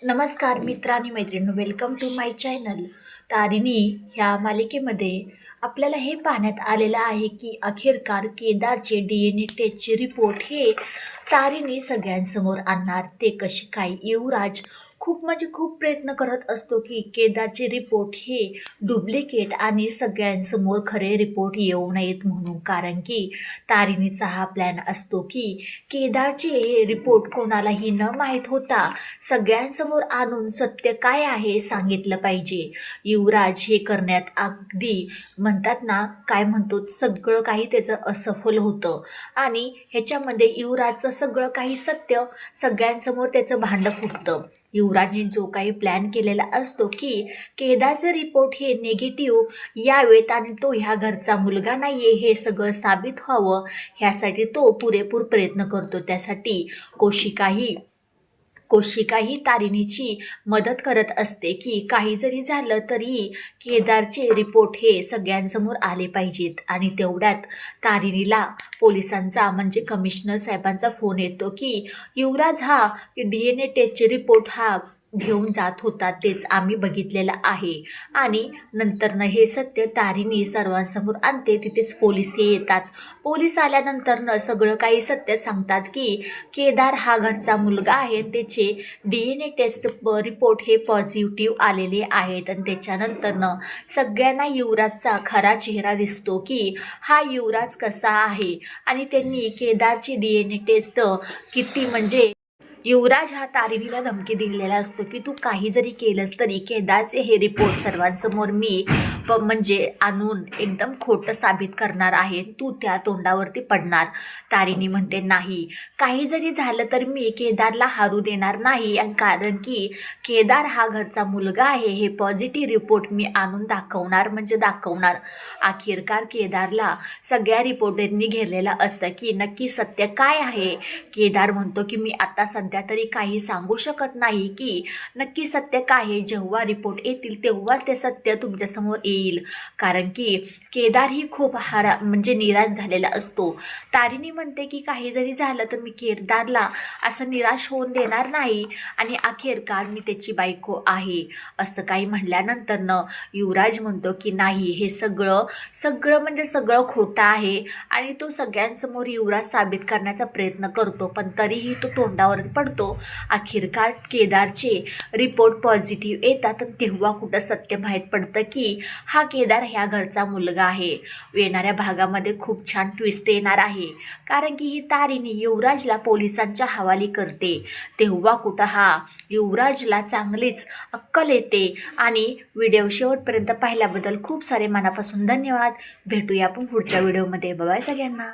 नमस्कार मित्रांनी मैत्रिणी, welcome to my channel. Tarini ह्या मालिकेमध्ये आपल्याला हे पाहण्यात आलेलं आहे की अखेरकार केदारचे DNA टेस्टचे रिपोर्ट हे तारिणी सगळ्यांसमोर आणणार. ते कसे काय? युवराज खूप प्रयत्न करत असतो की केदारचे रिपोर्ट हे डुप्लिकेट आणि सगळ्यांसमोर खरे रिपोर्ट येऊ नयेत म्हणून, कारण की तारिणीचा हा प्लॅन असतो की केदारचे हे रिपोर्ट कोणालाही न माहीत होता सगळ्यांसमोर आणून सत्य काय आहे सांगितलं पाहिजे. युवराज हे करण्यात अगदी म्हणतात ना, काय म्हणतो, सगळं काही त्याचं असफल होतं आणि ह्याच्यामध्ये युवराजचं सगळं काही सत्य सगळ्यांसमोर त्याचं भांडं फुटतं. युवराजने जो काही प्लॅन केलेला असतो की केदारचे रिपोर्ट हे निगेटिव्ह यावेत आणि तो ह्या घरचा मुलगा नाही आहे हे सगळं साबित व्हावं, ह्यासाठी तो पुरेपूर प्रयत्न करतो. त्यासाठी कोशिकाही तारिणीची मदत करत असते की काही जरी झालं तरी केदारचे रिपोर्ट हे सगळ्यांसमोर आले पाहिजेत. आणि तेवढ्यात तारिणीला पोलिसांचा म्हणजे कमिशनर साहेबांचा फोन येतो की युवराज हा DNA टेस्टचे रिपोर्ट हा घेऊन जात होता, तेच आम्ही बघितलेलं आहे. आणि नंतरनं हे सत्य तारिणी सर्वांसमोर आणते. तिथेच पोलीस येतात. पोलीस आल्यानंतरनं सगळं काही सत्य सांगतात की केदार हा घरचा मुलगा आहे, त्याचे DNA टेस्ट रिपोर्ट हे पॉझिटिव्ह आलेले आहेत. आणि त्याच्यानंतरनं सगळ्यांना युवराजचा खरा चेहरा दिसतो की हा युवराज कसा आहे. आणि त्यांनी केदारची DNA टेस्ट किती म्हणजे युवराज हा तारिणीला धमकी दिलेला असतो की तू काही जरी केलंस तरी केदारचे हे रिपोर्ट सर्वांसमोर मी म्हणजे आणून एकदम खोटं साबित करणार आहे, तू त्या तोंडावरती पडणार. तारिणी म्हणते नाही, काही जरी झालं तर मी केदारला हारू देणार नाही, आणि कारण की केदार हा घरचा मुलगा आहे हे पॉझिटिव्ह रिपोर्ट मी आणून दाखवणार. अखेरकार केदारला सगळ्या रिपोर्टरनी घेरलेलं असतं की नक्की सत्य काय आहे. केदार म्हणतो की मी आता सध्या तरी काही सांगू शकत नाही की नक्की सत्य काय आहे. जेव्हा रिपोर्ट येतील तेव्हाच ते सत्य तुमच्यासमोर येईल, कारण की केदार ही खूप म्हणजे निराश झालेला असतो. तारिणी म्हणते की काही जरी झालं तर मी केदारला असं निराश होऊन देणार नाही, आणि अखेरकार मी त्याची बायको आहे असं काही म्हणल्यानंतरनं युवराज म्हणतो की नाही, हे सगळं म्हणजे सगळं खोटं आहे. आणि तो सगळ्यांसमोर युवराज साबित करण्याचा प्रयत्न करतो, पण तरीही तो तोंडावर पडतो. अखेरकार केदारचे रिपोर्ट पॉझिटिव्ह येतात. तेव्हा कुठं सत्य माहीत पडतं की हा केदार ह्या घरचा मुलगा आहे. येणाऱ्या भागामध्ये खूप छान ट्विस्ट येणार आहे, कारण की ही तारिणी युवराजला पोलिसांच्या हवाली करते. तेव्हा कुठं हा युवराजला चांगलीच अक्कल येते. आणि व्हिडिओ शेवटपर्यंत पाहिल्याबद्दल खूप सारे मनापासून धन्यवाद. भेटूया आपण पुढच्या व्हिडिओमध्ये. बाय सगळ्यांना.